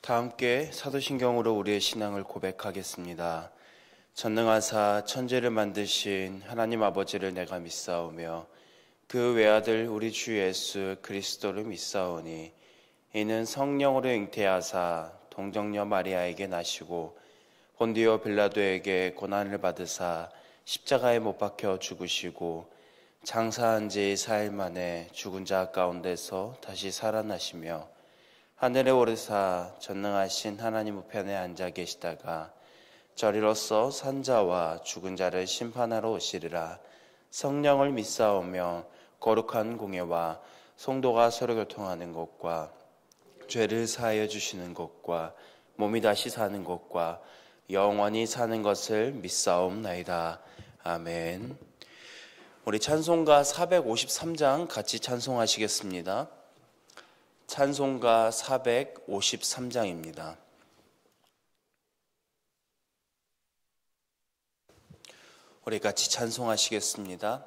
다 함께 사도신경으로 우리의 신앙을 고백하겠습니다. 전능하사 천지를 만드신 하나님 아버지를 내가 믿사오며 그 외아들 우리 주 예수 그리스도를 믿사오니 이는 성령으로 잉태하사 동정녀 마리아에게 나시고 본디오 빌라도에게 고난을 받으사 십자가에 못 박혀 죽으시고 장사한 지 4일 만에 죽은 자 가운데서 다시 살아나시며 하늘에 오르사 전능하신 하나님 우편에 앉아 계시다가 저리로서 산자와 죽은 자를 심판하러 오시리라. 성령을 믿사오며 거룩한 공예와 성도가 서로 교통하는 것과 죄를 사하여 주시는 것과 몸이 다시 사는 것과 영원히 사는 것을 믿사옵나이다. 아멘. 우리 찬송가 453장 같이 찬송하시겠습니다. 찬송가 453장입니다. 우리 같이 찬송하시겠습니다.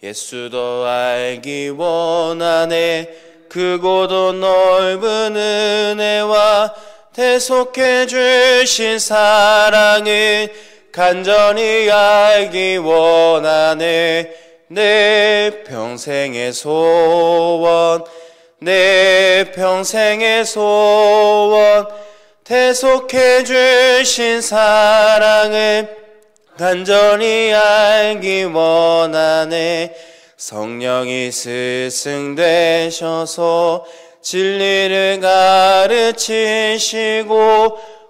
예수도 알기 원하네 크고도 넓은 은혜와 대속해 주신 사랑을 간절히 알기 원하네 내 평생의 소원 내 평생의 소원 대속해 주신 사랑을 간절히 알기 원하네 성령이 스승되셔서 진리를 가르치시고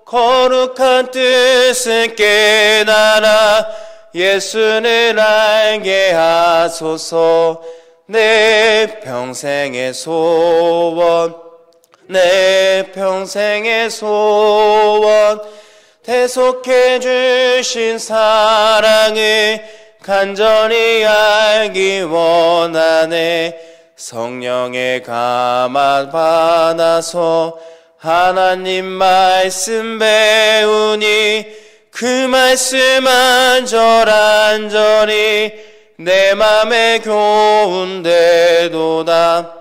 거룩한 뜻을 깨달아 예수를 알게 하소서 내 평생의 소원 내 평생의 소원 대속해 주신 사랑을 간절히 알기 원하네 성령의 감화 받아서 하나님 말씀 배우니 그 말씀 안절안절히 내 맘에 교훈되도다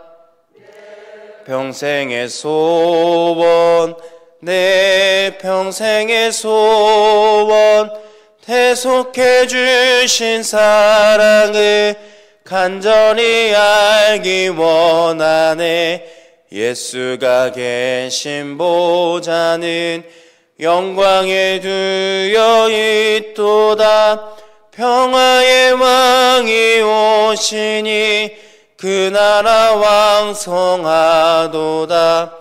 평생의 소원 내 평생의 소원 대속해 주신 사랑을 간절히 알기 원하네 예수가 계신 보좌는 영광에 두여 있도다 평화의 왕이 오시니 그 나라 왕성하도다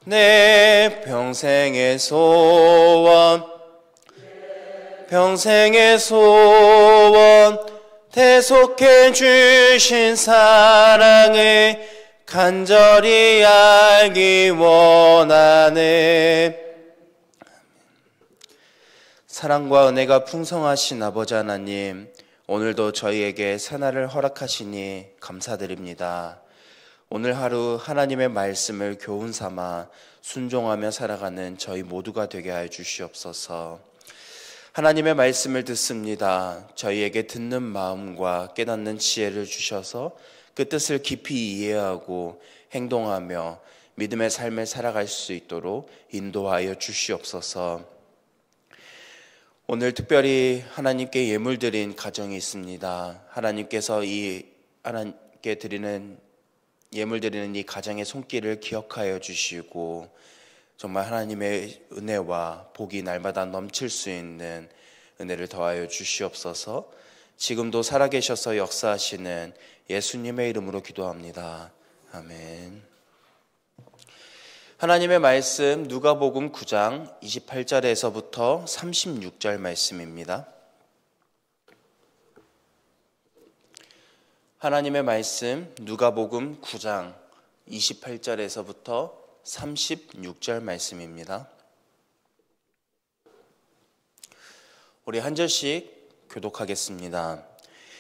내 평생의 소원 평생의 소원 대속해 주신 사랑을 간절히 알기 원하네 사랑과 은혜가 풍성하신 아버지 하나님 오늘도 저희에게 새날을 허락하시니 감사드립니다. 오늘 하루 하나님의 말씀을 교훈 삼아 순종하며 살아가는 저희 모두가 되게 하여 주시옵소서. 하나님의 말씀을 듣습니다. 저희에게 듣는 마음과 깨닫는 지혜를 주셔서 그 뜻을 깊이 이해하고 행동하며 믿음의 삶을 살아갈 수 있도록 인도하여 주시옵소서. 오늘 특별히 하나님께 예물 드린 가정이 있습니다. 하나님께서 하나님께 드리는 예물 드리는 이 가정의 손길을 기억하여 주시고 정말 하나님의 은혜와 복이 날마다 넘칠 수 있는 은혜를 더하여 주시옵소서. 지금도 살아계셔서 역사하시는 예수님의 이름으로 기도합니다. 아멘. 하나님의 말씀 누가복음 9장 28절에서부터 36절 말씀입니다. 하나님의 말씀 누가복음 9장 28절에서부터 36절 말씀입니다. 우리 한 절씩 교독하겠습니다.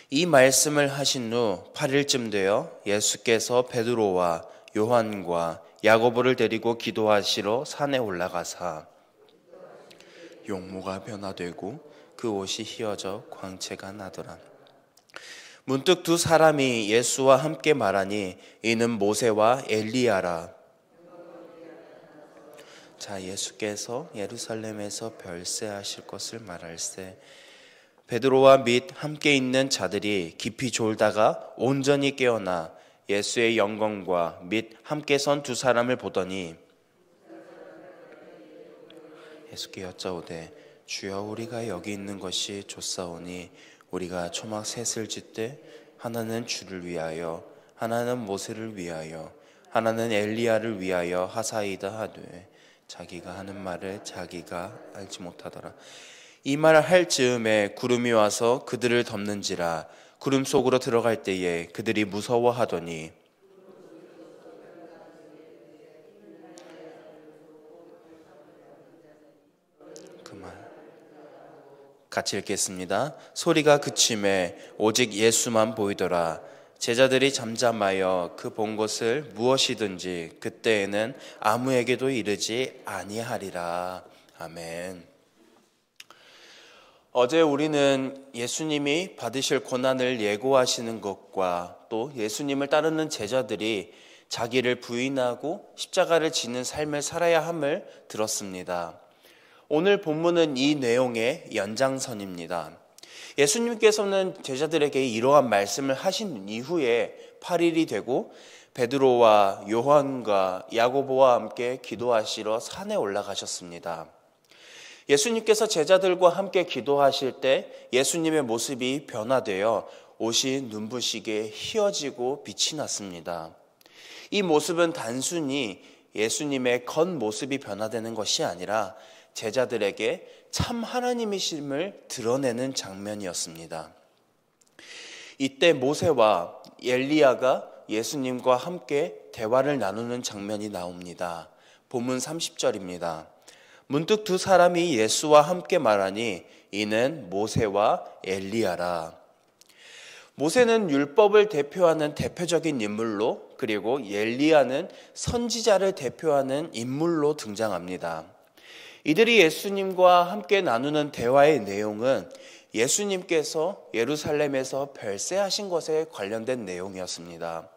이 말씀을 하신 후 8일쯤 되어 예수께서 베드로와 요한과 야고보를 데리고 기도하시러 산에 올라가사 용모가 변화되고 그 옷이 휘어져 광채가 나더라. 문득 두 사람이 예수와 함께 말하니 이는 모세와 엘리야라. 자, 예수께서 예루살렘에서 별세하실 것을 말할세. 베드로와 및 함께 있는 자들이 깊이 졸다가 온전히 깨어나 예수의 영광과 및 함께 선 두 사람을 보더니 예수께 여짜오되 주여, 우리가 여기 있는 것이 좋사오니 우리가 초막 셋을 짓되 하나는 주를 위하여, 하나는 모세를 위하여, 하나는 엘리야를 위하여 하사이다 하되 자기가 하는 말을 자기가 알지 못하더라. 이 말을 할 즈음에 구름이 와서 그들을 덮는지라. 구름 속으로 들어갈 때에 그들이 무서워하더니 같이 읽겠습니다. 소리가 그침에 오직 예수만 보이더라. 제자들이 잠잠하여 그 본 것을 무엇이든지 그때에는 아무에게도 이르지 아니하리라. 아멘. 어제 우리는 예수님이 받으실 고난을 예고하시는 것과 또 예수님을 따르는 제자들이 자기를 부인하고 십자가를 지는 삶을 살아야 함을 들었습니다. 오늘 본문은 이 내용의 연장선입니다. 예수님께서는 제자들에게 이러한 말씀을 하신 이후에 8일이 되고 베드로와 요한과 야고보와 함께 기도하시러 산에 올라가셨습니다. 예수님께서 제자들과 함께 기도하실 때 예수님의 모습이 변화되어 옷이 눈부시게 희어지고 빛이 났습니다. 이 모습은 단순히 예수님의 겉모습이 변화되는 것이 아니라 제자들에게 참 하나님이심을 드러내는 장면이었습니다. 이때 모세와 엘리야가 예수님과 함께 대화를 나누는 장면이 나옵니다. 본문 30절입니다. 문득 두 사람이 예수와 함께 말하니 이는 모세와 엘리야라. 모세는 율법을 대표하는 대표적인 인물로, 그리고 엘리야는 선지자를 대표하는 인물로 등장합니다. 이들이 예수님과 함께 나누는 대화의 내용은 예수님께서 예루살렘에서 별세하신 것에 관련된 내용이었습니다.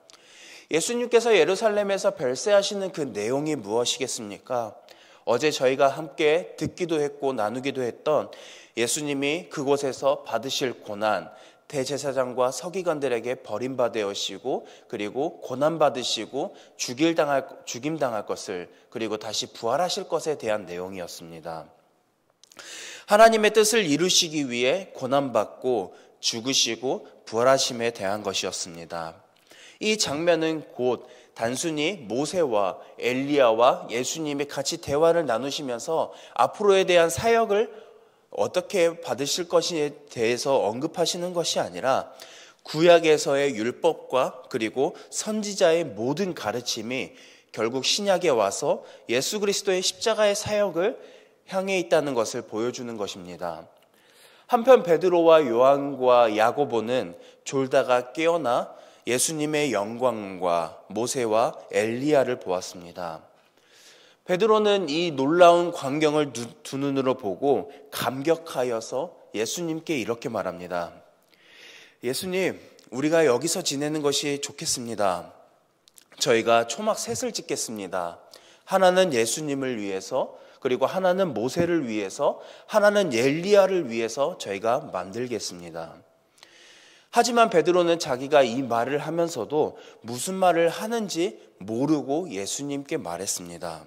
예수님께서 예루살렘에서 별세하시는 그 내용이 무엇이겠습니까? 어제 저희가 함께 듣기도 했고 나누기도 했던 예수님이 그곳에서 받으실 고난, 대제사장과 서기관들에게 버림받으시고 그리고 고난받으시고 죽임당할 것을, 그리고 다시 부활하실 것에 대한 내용이었습니다. 하나님의 뜻을 이루시기 위해 고난받고 죽으시고 부활하심에 대한 것이었습니다. 이 장면은 곧 단순히 모세와 엘리야와 예수님이 같이 대화를 나누시면서 앞으로에 대한 사역을 어떻게 받으실 것에 대해서 언급하시는 것이 아니라 구약에서의 율법과 그리고 선지자의 모든 가르침이 결국 신약에 와서 예수 그리스도의 십자가의 사역을 향해 있다는 것을 보여주는 것입니다. 한편 베드로와 요한과 야고보는 졸다가 깨어나 예수님의 영광과 모세와 엘리야를 보았습니다. 베드로는 이 놀라운 광경을 두 눈으로 보고 감격하여서 예수님께 이렇게 말합니다. 예수님, 우리가 여기서 지내는 것이 좋겠습니다. 저희가 초막 셋을 짓겠습니다. 하나는 예수님을 위해서, 그리고 하나는 모세를 위해서, 하나는 엘리야를 위해서 저희가 만들겠습니다. 하지만 베드로는 자기가 이 말을 하면서도 무슨 말을 하는지 모르고 예수님께 말했습니다.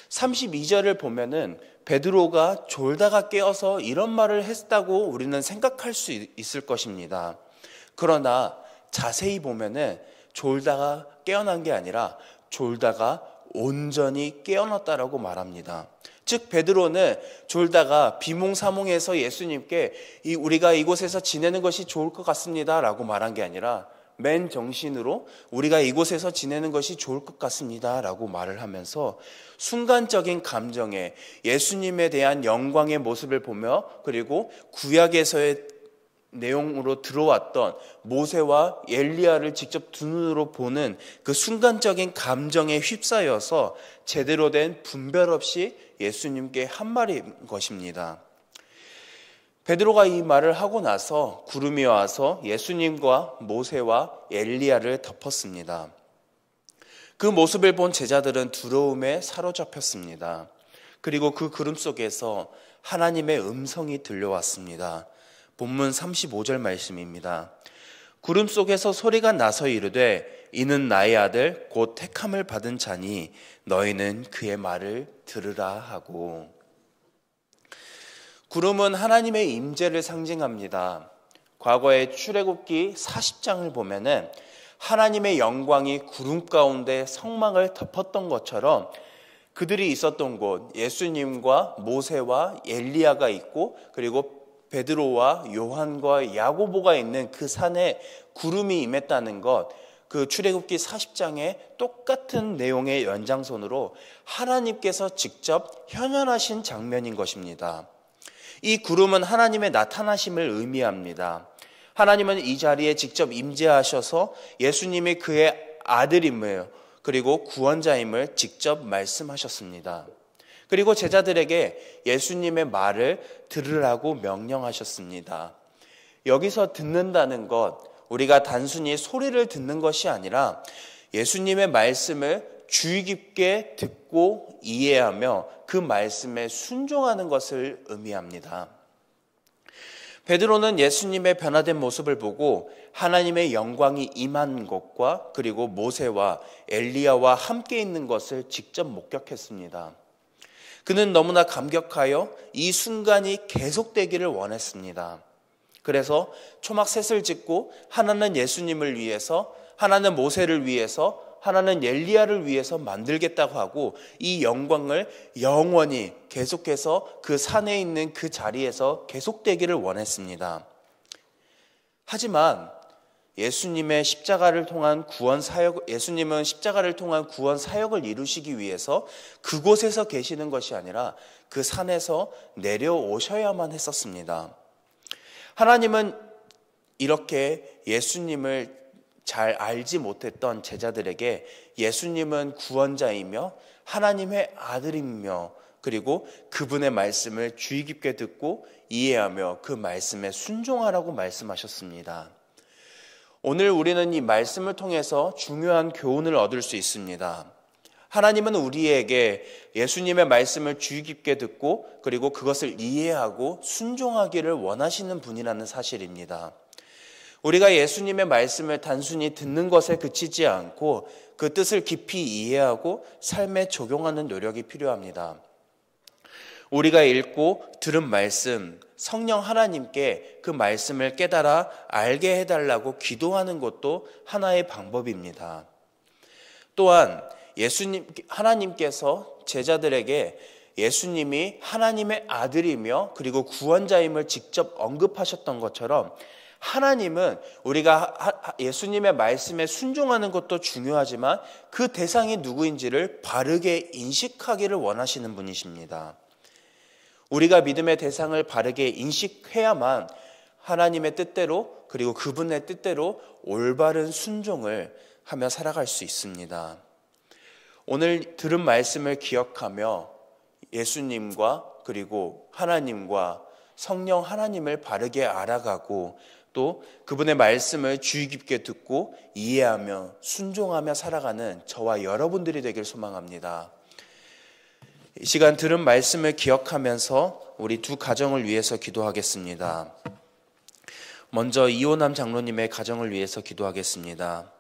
32절을 보면은 베드로가 졸다가 깨어서 이런 말을 했다고 우리는 생각할 수 있을 것입니다. 그러나 자세히 보면은 졸다가 깨어난 게 아니라 졸다가 온전히 깨어났다라고 말합니다. 즉 베드로는 졸다가 비몽사몽해서 예수님께 우리가 이곳에서 지내는 것이 좋을 것 같습니다 라고 말한 게 아니라 맨 정신으로 우리가 이곳에서 지내는 것이 좋을 것 같습니다 라고 말을 하면서 순간적인 감정에 예수님에 대한 영광의 모습을 보며, 그리고 구약에서의 내용으로 들어왔던 모세와 엘리야를 직접 두 눈으로 보는 그 순간적인 감정에 휩싸여서 제대로 된 분별 없이 예수님께 한 말인 것입니다. 베드로가 이 말을 하고 나서 구름이 와서 예수님과 모세와 엘리야를 덮었습니다. 그 모습을 본 제자들은 두려움에 사로잡혔습니다. 그리고 그 구름 속에서 하나님의 음성이 들려왔습니다. 본문 35절 말씀입니다. 구름 속에서 소리가 나서 이르되 이는 나의 아들 곧 택함을 받은 자니 너희는 그의 말을 들으라 하고. 구름은 하나님의 임재를 상징합니다. 과거에 출애굽기 40장을 보면은 하나님의 영광이 구름 가운데 성막을 덮었던 것처럼 그들이 있었던 곳, 예수님과 모세와 엘리야가 있고 그리고 베드로와 요한과 야고보가 있는 그 산에 구름이 임했다는 것, 그 출애굽기 40장의 똑같은 내용의 연장선으로 하나님께서 직접 현현하신 장면인 것입니다. 이 구름은 하나님의 나타나심을 의미합니다. 하나님은 이 자리에 직접 임재하셔서 예수님이 그의 아들임을 그리고 구원자임을 직접 말씀하셨습니다. 그리고 제자들에게 예수님의 말을 들으라고 명령하셨습니다. 여기서 듣는다는 것, 우리가 단순히 소리를 듣는 것이 아니라 예수님의 말씀을 주의 깊게 듣고 이해하며 그 말씀에 순종하는 것을 의미합니다. 베드로는 예수님의 변화된 모습을 보고 하나님의 영광이 임한 것과 그리고 모세와 엘리야와 함께 있는 것을 직접 목격했습니다. 그는 너무나 감격하여 이 순간이 계속되기를 원했습니다. 그래서 초막셋을 짓고 하나는 예수님을 위해서, 하나는 모세를 위해서, 하나는 엘리야를 위해서 만들겠다고 하고 이 영광을 영원히 계속해서 그 산에 있는 그 자리에서 계속되기를 원했습니다. 하지만 예수님은 십자가를 통한 구원 사역을 이루시기 위해서 그곳에서 계시는 것이 아니라 그 산에서 내려오셔야만 했었습니다. 하나님은 이렇게 예수님을 잘 알지 못했던 제자들에게 예수님은 구원자이며 하나님의 아들이며 그리고 그분의 말씀을 주의 깊게 듣고 이해하며 그 말씀에 순종하라고 말씀하셨습니다. 오늘 우리는 이 말씀을 통해서 중요한 교훈을 얻을 수 있습니다. 하나님은 우리에게 예수님의 말씀을 주의 깊게 듣고 그리고 그것을 이해하고 순종하기를 원하시는 분이라는 사실입니다. 우리가 예수님의 말씀을 단순히 듣는 것에 그치지 않고 그 뜻을 깊이 이해하고 삶에 적용하는 노력이 필요합니다. 우리가 읽고 들은 말씀, 성령 하나님께 그 말씀을 깨달아 알게 해달라고 기도하는 것도 하나의 방법입니다. 또한 하나님께서 제자들에게 예수님이 하나님의 아들이며 그리고 구원자임을 직접 언급하셨던 것처럼 하나님은 우리가 예수님의 말씀에 순종하는 것도 중요하지만 그 대상이 누구인지를 바르게 인식하기를 원하시는 분이십니다. 우리가 믿음의 대상을 바르게 인식해야만 하나님의 뜻대로 그리고 그분의 뜻대로 올바른 순종을 하며 살아갈 수 있습니다. 오늘 들은 말씀을 기억하며 예수님과 그리고 하나님과 성령 하나님을 바르게 알아가고 또 그분의 말씀을 주의 깊게 듣고 이해하며 순종하며 살아가는 저와 여러분들이 되길 소망합니다. 이 시간 들은 말씀을 기억하면서 우리 두 가정을 위해서 기도하겠습니다. 먼저 이호남 장로님의 가정을 위해서 기도하겠습니다.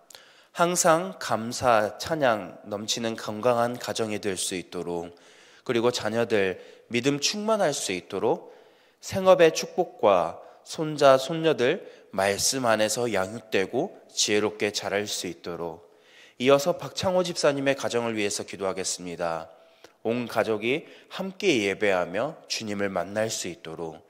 항상 감사, 찬양 넘치는 건강한 가정이 될 수 있도록 그리고 자녀들 믿음 충만할 수 있도록 생업의 축복과 손자, 손녀들 말씀 안에서 양육되고 지혜롭게 자랄 수 있도록 이어서 박창호 집사님의 가정을 위해서 기도하겠습니다. 온 가족이 함께 예배하며 주님을 만날 수 있도록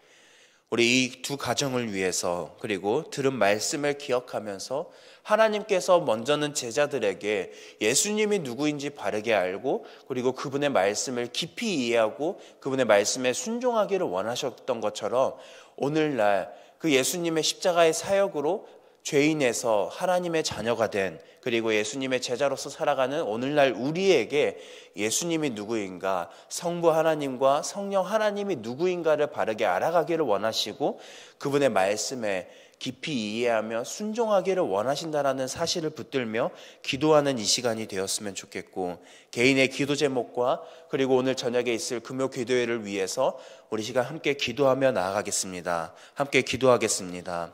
우리 이 두 가정을 위해서 그리고 들은 말씀을 기억하면서 하나님께서 먼저는 제자들에게 예수님이 누구인지 바르게 알고 그리고 그분의 말씀을 깊이 이해하고 그분의 말씀에 순종하기를 원하셨던 것처럼 오늘날 그 예수님의 십자가의 사역으로 죄인에서 하나님의 자녀가 된 그리고 예수님의 제자로서 살아가는 오늘날 우리에게 예수님이 누구인가, 성부 하나님과 성령 하나님이 누구인가를 바르게 알아가기를 원하시고 그분의 말씀에 깊이 이해하며 순종하기를 원하신다라는 사실을 붙들며 기도하는 이 시간이 되었으면 좋겠고, 개인의 기도 제목과 그리고 오늘 저녁에 있을 금요 기도회를 위해서 우리 시간 함께 기도하며 나아가겠습니다. 함께 기도하겠습니다.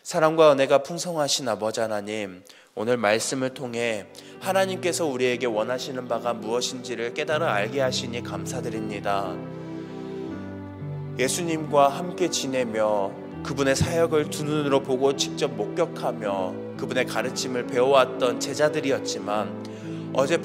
사랑과 은혜가 풍성하신 아버지 하나님, 오늘 말씀을 통해 하나님께서 우리에게 원하시는 바가 무엇인지를 깨달아 알게 하시니 감사드립니다. 예수님과 함께 지내며 그분의 사역을 두 눈으로 보고 직접 목격하며 그분의 가르침을 배워왔던 제자들이었지만 어제